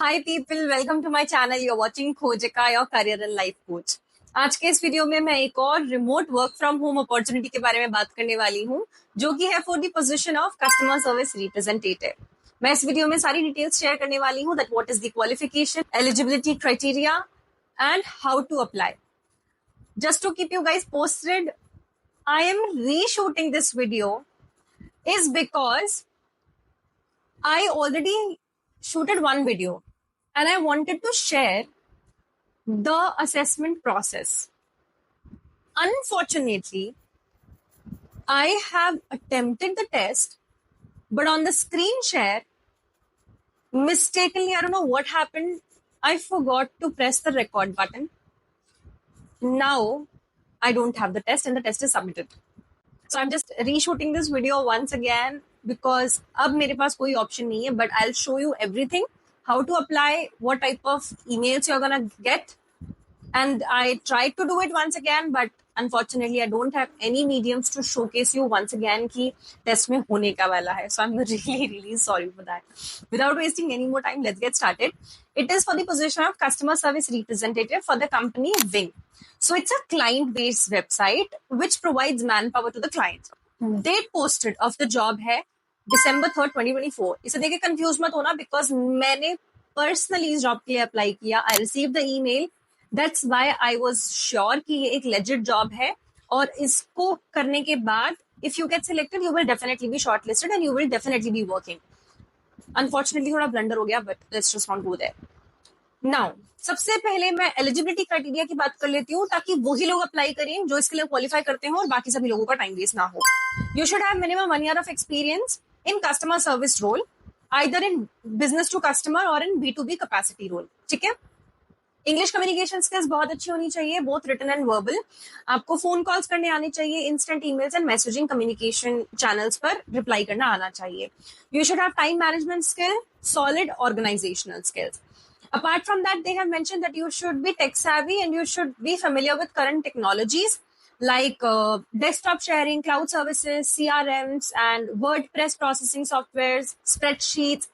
Hi people, welcome to my channel. You are watching Khojika, your career and life coach. आज के इस video में मैं एक और remote work from home opportunity के बारे में बात करने वाली हूँ, जो कि है for the position of customer service representative. मैं इस वीडियो में सारी डिटेल्स शेयर करने वाली हूँ, that what is the qualification, eligibility criteria and how to apply. Just to keep you guys posted, I am reshooting this video is because I already shooted one video and I wanted to share the assessment process. Unfortunately, I have attempted the test, but on the screen share, mistakenly, I don't know what happened, I forgot to press the record button. Now, I don't have the test and the test is submitted. So I'm just reshooting this video once again because अब मेरे पास कोई option नहीं है, but I'll show you everything, how to apply, what type of emails you're gonna get. And I tried to do it once again, but unfortunately I don't have any mediums to showcase you once again कि test में होने का वाला है. So I'm really sorry for that. Without wasting any more time, let's get started. It is for the position of customer service representative for the company Wing. So it's a client-based website which provides manpower to the clients. Date posted of the job है December 3rd, 2024. इसे देख के confuse मत होना because मैंने personally इस job के लिए apply किया. I received the email. That's why I was sure कि ये एक legit job है और इसको करने के बाद if you get selected, you will definitely be shortlisted and you will definitely be working. Unfortunately थोड़ा blunder हो गया, but let's just not go there. Now, सबसे पहले मैं एलिजिबिलिटी क्राइटेरिया की बात कर लेती हूँ ताकि वही लोग अप्लाई करें जो इसके लिए क्वालिफाई करते हो और बाकी सभी लोगों का टाइम वेस्ट ना हो. You should have minimum 1 year of experience in customer service role, either in business to customer और इन B2B कैपेसिटी रोल. ठीक है. इंग्लिश कम्युनिकेशन स्किल्स बहुत अच्छी होनी चाहिए, बोथ रिटन एंड वर्बल. आपको फोन कॉल्स करने आने चाहिए, instant emails and messaging communication channels पर रिप्लाई करना आना चाहिए. You should have time management skill, solid organisational skills. Apart from that, they have mentioned that you should be tech savvy and you should be familiar with current technologies like desktop sharing, cloud services, CRMs, and WordPress processing softwares, spreadsheets,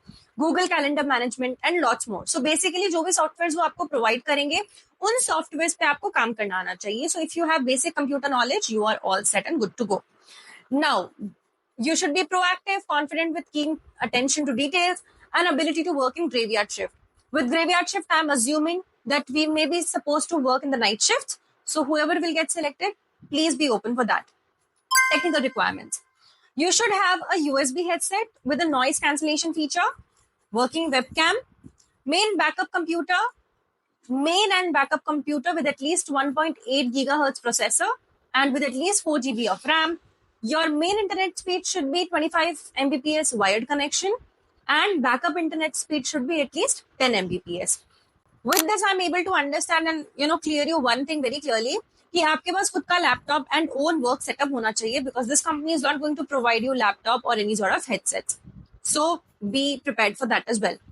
Google Calendar management, and lots more. So basically, जो भी softwares वो आपको provide करेंगे, उन softwares पे आपको काम करना आना चाहिए. So if you have basic computer knowledge, you are all set and good to go. Now, you should be proactive, confident with keen attention to details, and ability to work in graveyard shift. With graveyard shift, I'm assuming that we may be supposed to work in the night shift. So whoever will get selected, please be open for that. Technical requirements. You should have a USB headset with a noise cancellation feature, working webcam, main and backup computer with at least 1.8 gigahertz processor and with at least 4 GB of RAM. Your main internet speed should be 25 Mbps wired connection. And backup internet speed should be at least 10 Mbps. With this, I'm able to understand and clear you one thing very clearly कि आपके पास खुद का laptop and own work setup होना चाहिए because this company is not going to provide you laptop or any sort of headsets. So be prepared for that as well.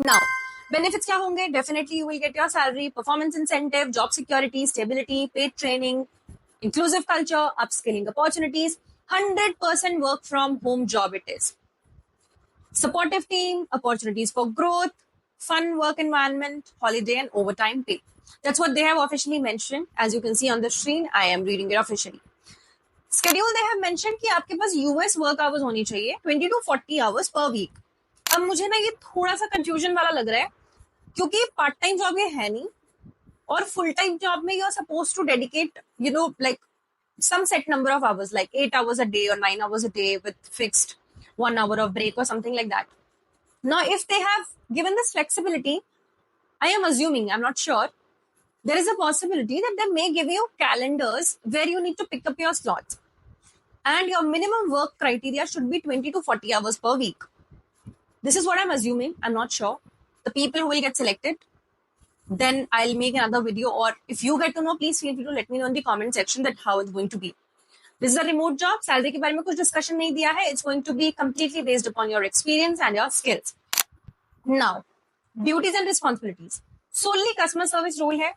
Now, benefits क्या होंगे? Definitely you will get your salary, performance incentive, job security, stability, paid training, inclusive culture, upskilling opportunities, 100% work from home job it is. Supportive team, opportunities for growth, fun work environment, holiday and overtime pay. That's what they have officially mentioned. As you can see on the screen, I am reading it officially. Schedule they have mentioned कि आपके पास US work hours होनी चाहिए 20 to 40 hours per week. अब मुझे ना ये थोड़ा सा confusion वाला लग रहा है क्योंकि part time job ये है नहीं और full time job में you are supposed to dedicate like some set number of hours like 8 hours a day or 9 hours a day with fixed 1 hour of break or something like that. Now, if they have given this flexibility, I am assuming, I'm not sure, there is a possibility that they may give you calendars where you need to pick up your slots. And your minimum work criteria should be 20 to 40 hours per week. This is what I'm assuming. I'm not sure. The people who will get selected, then I'll make another video. Or if you get to know, please feel free to let me know in the comment section that how it's going to be. This is a remote job. Salary के बारे में कुछ discussion नहीं दिया है. It's going to be completely based upon your experience and your skills. Now, duties and responsibilities. Solely customer service role है.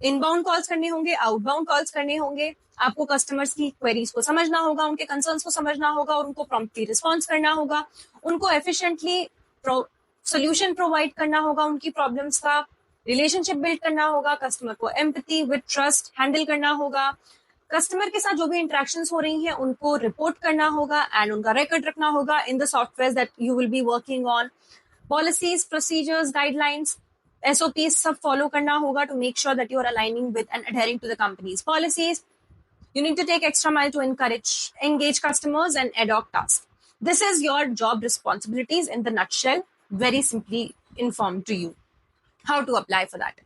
Inbound calls करने होंगे, outbound calls करने होंगे. आपको customers की queries को समझना होगा, उनके concerns को समझना होगा और उनको promptly response करना होगा. उनको efficiently सोल्यूशन प्रोवाइड करना होगा उनकी प्रॉब्लम्स का, रिलेशनशिप बिल्ड करना होगा, कस्टमर को एम्पैथी विद ट्रस्ट हैंडल करना होगा, कस्टमर के साथ जो भी इंटरेक्शंस हो रही हैं उनको रिपोर्ट करना होगा एंड उनका रिकॉर्ड रखना होगा in the software that you will be working on. Policies, procedures, guidelines, SOPs सब फॉलो करना होगा to make sure that you are aligning with and adhering to the company's policies. You need to take extra mile to engage customers and ad hoc tasks. This is your job responsibilities in the nutshell, very simply informed to you. How to apply for that?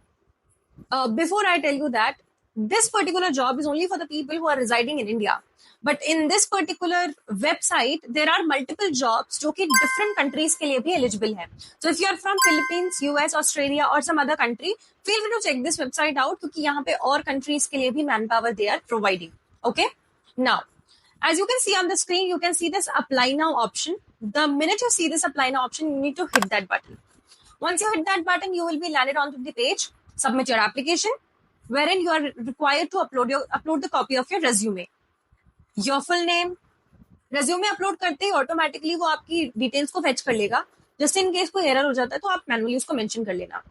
Before I tell you that, this particular job is only for the people who are residing in India. But in this particular website, there are multiple jobs जो कि different countries के लिए भी eligible है. So if you are from Philippines, US, Australia or some other country, feel free to check this website out क्योंकि यहाँ पे और countries के लिए भी manpower they are providing. Okay? Now, as you can see on the screen, you can see this apply now option. The minute you see this apply now option, you need to hit that button. Once you hit that button, you will be landed onto the page. Submit your application, wherein you are required to upload the copy of your resume. Your full name. Resume upload करते ही automatically वो आपकी details को fetch कर लेगा. Just in case कोई error हो जाता है तो आप manually उसको mention कर लेना.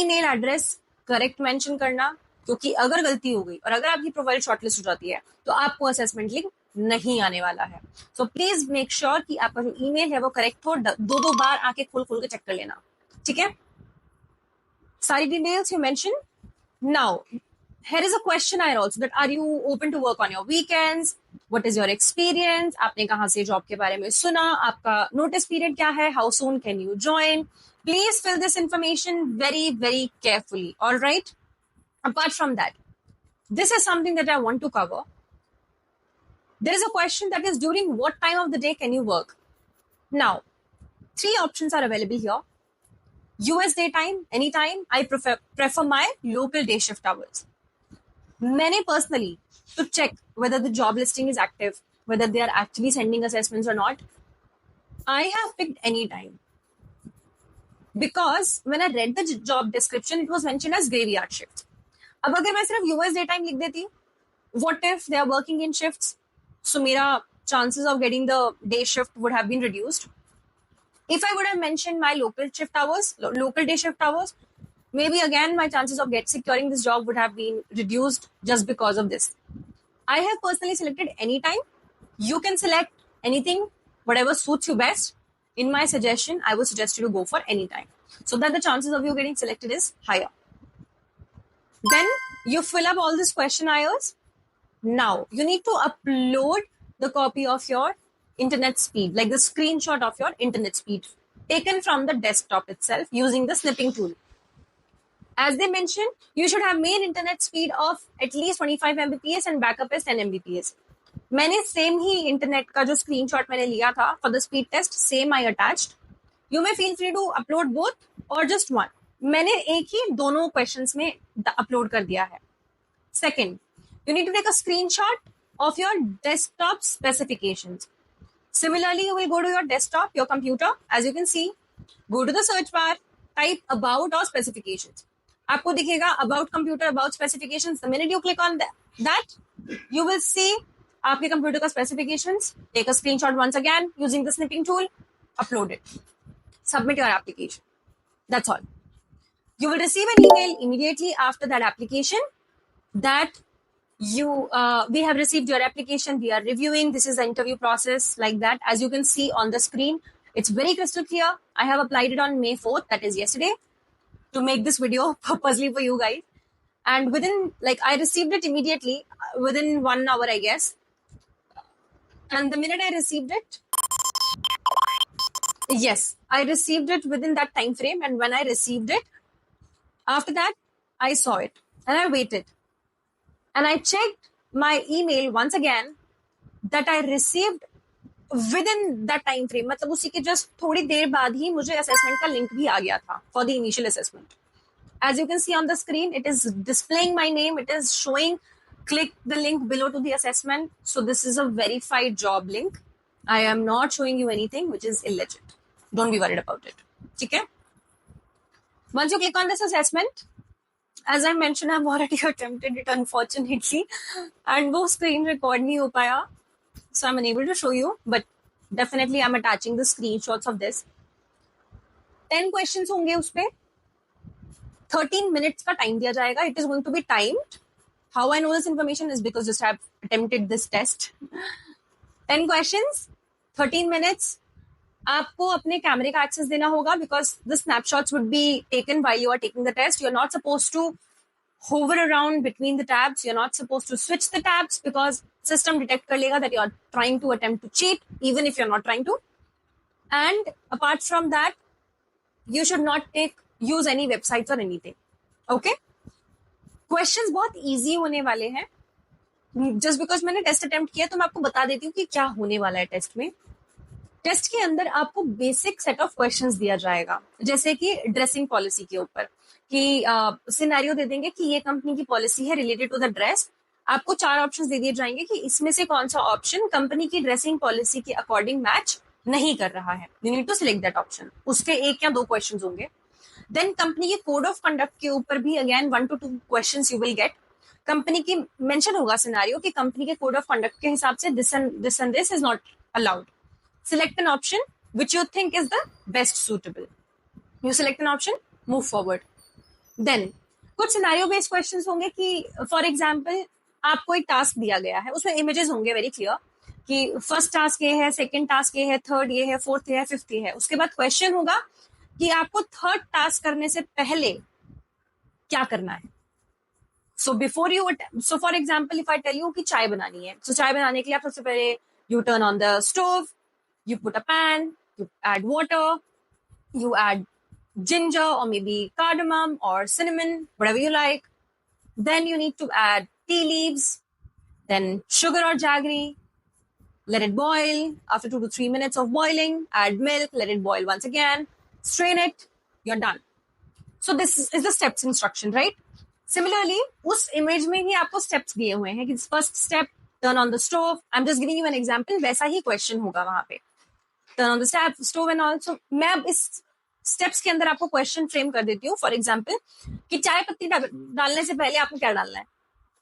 Email address correct mention करना, क्योंकि अगर गलती हो गई और अगर आपकी प्रोफाइल शॉर्टलिस्ट हो जाती है तो आपको असेसमेंट लिंक नहीं आने वाला है. सो प्लीज मेक श्योर कि आपका जो ईमेल है वो करेक्ट हो. दो बार आके खोल के चेक कर लेना. ठीक है? सारी details you mention. Now here is a questionnaire also that are you open to work on your weekends, what is your experience, आपने कहाँ से जॉब के बारे में सुना, आपका notice period क्या है, how soon can you join. Please fill this information very very carefully. All right? Apart from that, this is something that I want to cover. There is a question that is during what time of the day can you work. Now 3 options are available here. US daytime, anytime. I prefer my local day shift hours. Many personally, to check whether the job listing is active, whether they are actually sending assessments or not, I have picked any time. Because when I read the job description, it was mentioned as graveyard shift. अब अगर मैं सिर्फ US daytime लिख देती, what if they are working in shifts? So मेरा chances of getting the day shift would have been reduced. If I would have mentioned my local day shift hours, maybe again my chances of securing this job would have been reduced just because of this. I have personally selected any time. You can select anything, whatever suits you best. In my suggestion, I would suggest you to go for any time, so that the chances of you getting selected is higher. Then you fill up all these questionnaires. Now you need to upload the copy of your internet speed, like the screenshot of your internet speed taken from the desktop itself using the snipping tool. As they mentioned, you should have main internet speed of at least 25 Mbps and backup is 10 Mbps. मैंने same ही internet का जो screenshot मैंने लिया था for the speed test, same I attached. You may feel free to upload both और just one. मैंने एक ही दोनों क्वेश्चंस में अपलोड कर दिया है. Second, you need to take a screenshot of your desktop specifications. Similarly, you will go to your desktop, your computer. As you can see, go to the search bar, type about or specifications. आपको दिखेगा about computer, about specifications. The minute you click on that, you will see आपके computer का specifications. Take a screenshot once again using the snipping tool. Upload it. Submit your application. That's all. You will receive an email immediately after that application that we have received your application, we are reviewing, this is the interview process, like that. As you can see on the screen, it's very crystal clear. I have applied it on May 4th, that is yesterday, to make this video purposely for you guys. And I received it immediately, within 1 hour, I guess. And the minute I received it, yes, I received it within that time frame. And when I received it, after that, I saw it and I waited. And I checked my email once again that I received within that time frame. मतलब उसी के just थोड़ी देर बाद ही मुझे assessment का link भी आ गया था for the initial assessment. As you can see on the screen, it is displaying my name. It is showing, click the link below to the assessment. So this is a verified job link. I am not showing you anything which is illegit. Don't be worried about it. Okay? Once you click on this assessment, as I mentioned, I've already attempted it, unfortunately, and वो screen record नहीं हो पाया, so I'm unable to show you. But definitely, I'm attaching the screenshots of this. 10 question होंगे उस पे, 13 minutes का time दिया जाएगा. It is going to be timed. How I know this information is because just I have attempted this test. 10 questions, 13 minutes. आपको अपने कैमरे का एक्सेस देना होगा because the snapshots would be taken while you are taking the test. You are not suppose to hover around between the tabs. You're not supposed to switch the tabs because system detect kar lega that you're trying to attempt to cheat even if you're not trying to. And apart from that, you should not use any websites or anything. Okay? Questions बहुत easy होने वाले हैं. Just because मैंने test attempt किया तो मैं आपको बता देती हूँ कि क्या होने वाला है टेस्ट में. टेस्ट के अंदर आपको बेसिक सेट ऑफ क्वेश्चंस दिया जाएगा, जैसे कि ड्रेसिंग पॉलिसी के ऊपर, कि सिनेरियो दे देंगे कि ये कंपनी की पॉलिसी है रिलेटेड टू द ड्रेस. आपको 4 ऑप्शंस दे दिए जाएंगे कि इसमें से कौन सा ऑप्शन कंपनी की ड्रेसिंग पॉलिसी के अकॉर्डिंग मैच नहीं कर रहा है. You need to select that option. उसके 1 या 2 क्वेश्चंस होंगे. देन कंपनी के कोड ऑफ कंडक्ट के ऊपर भी again 1 to 2 questions you will get. Company की मेंशन होगा सिनेरियो कि कंपनी के कोड ऑफ कंडक्ट के हिसाब से this and this is not allowed. Select an option which you think is the best suitable. You select an option, move forward. Then कुछ scenario based questions होंगे कि for example आपको एक task दिया गया है, उसमें इमेजेस होंगे वेरी क्लियर कि फर्स्ट टास्क ये है, सेकंड टास्क ये है, थर्ड ये है, फोर्थ ये है, फिफ्थ ये है. उसके बाद क्वेश्चन होगा कि आपको थर्ड टास्क करने से पहले क्या करना है. So for example if I tell you कि चाय बनानी है, तो चाय बनाने के लिए आप सबसे पहले U turn on the stove, you put a pan, you add water, you add ginger or maybe cardamom or cinnamon, whatever you like. Then you need to add tea leaves, then sugar or jaggery, let it boil. After 2 to 3 minutes of boiling, add milk, let it boil once again, strain it, you're done. So this is the steps instruction, right? Similarly, उस image में ही आपको steps दिए हुए हैं कि first step, turn on the stove. I'm just giving you an example. वैसा ही question होगा वहां पे. Turn on the stove and all. So मैं अब इस स्टेप्स के अंदर आपको क्वेश्चन फ्रेम कर देती हूँ. फॉर एग्जाम्पल कि चाय पत्ती डालने से पहले आपको क्या डालना है.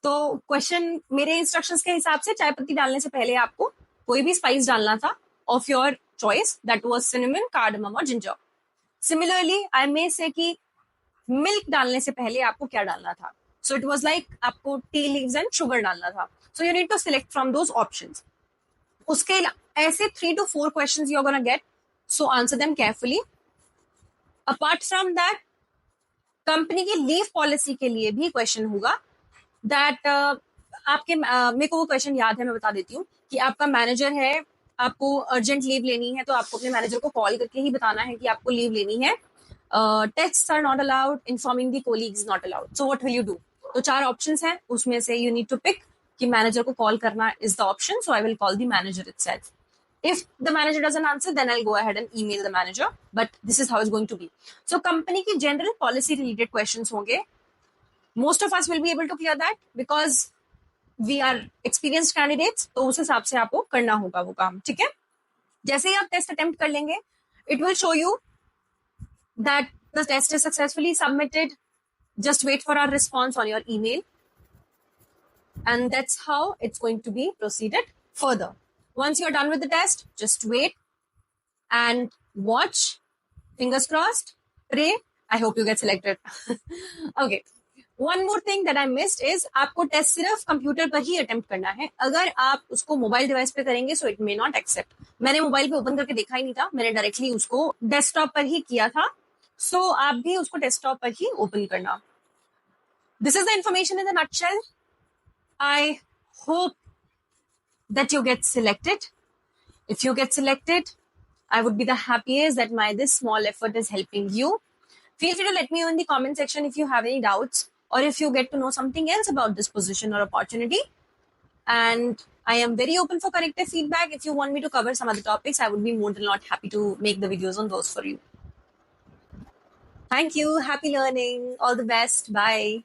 तो क्वेश्चन मेरे इंस्ट्रक्शंस के हिसाब से चाय पत्ती डालने से पहले आपको कोई भी स्पाइस डालना था of your choice. That was cinnamon, cardamom और जिंजर. सिमिलरली आई मे से कि मिल्क डालने से पहले आपको क्या डालना था. सो इट वाज लाइक आपको टी लीव्स एंड शुगर डालना था. So you need to select from those options. उसके ऐसे 3 to 4 questions you're gonna get, so answer them carefully. Apart from that, company की लीव पॉलिसी के लिए भी question होगा. दैट आपके मेरे को वो क्वेश्चन याद है, मैं बता देती हूँ कि आपका मैनेजर है, आपको अर्जेंट लीव लेनी है, तो आपको अपने मैनेजर को कॉल करके ही बताना है कि आपको लीव लेनी है. Texts are not allowed, informing the colleague is not allowed. So what will you do. तो 4 ऑप्शंस हैं, उसमें से यू नीड टू पिक कि मैनेजर को कॉल करना is the option. So I will call the manager itself. If the manager doesn't answer, then I'll go ahead and email the manager. But this is how it's going to be. So company की general policy related questions होंगे. Most of us will be able to clear that because we are experienced candidates. तो उस हिसाब से आपको करना होगा वो काम. ठीक है. जैसे ही आप टेस्ट अटेम्प्ट कर लेंगे, it will show you that the test is successfully submitted. Just wait for our response on your email. And that's how it's going to be proceeded further. Once you're done with the test, just wait and watch. Fingers crossed. Pray. I hope you get selected. Okay. One more thing that I missed is आपको test सिर्फ computer पर ही attempt करना है. अगर आप उसको mobile device पे करेंगे so it may not accept. मैंने मोबाइल पे ओपन करके देखा ही नहीं था, मैंने डायरेक्टली उसको डेस्कटॉप पर ही किया था. सो आप भी उसको डेस्कटॉप पर ही ओपन करना. This is the information in the nutshell. I hope that you get selected. If you get selected, I would be the happiest that this small effort is helping you. Feel free to let me know in the comment section if you have any doubts or if you get to know something else about this position or opportunity. And I am very open for corrective feedback. If you want me to cover some other topics, I would be more than not happy to make the videos on those for you. Thank you. Happy learning. All the best. Bye.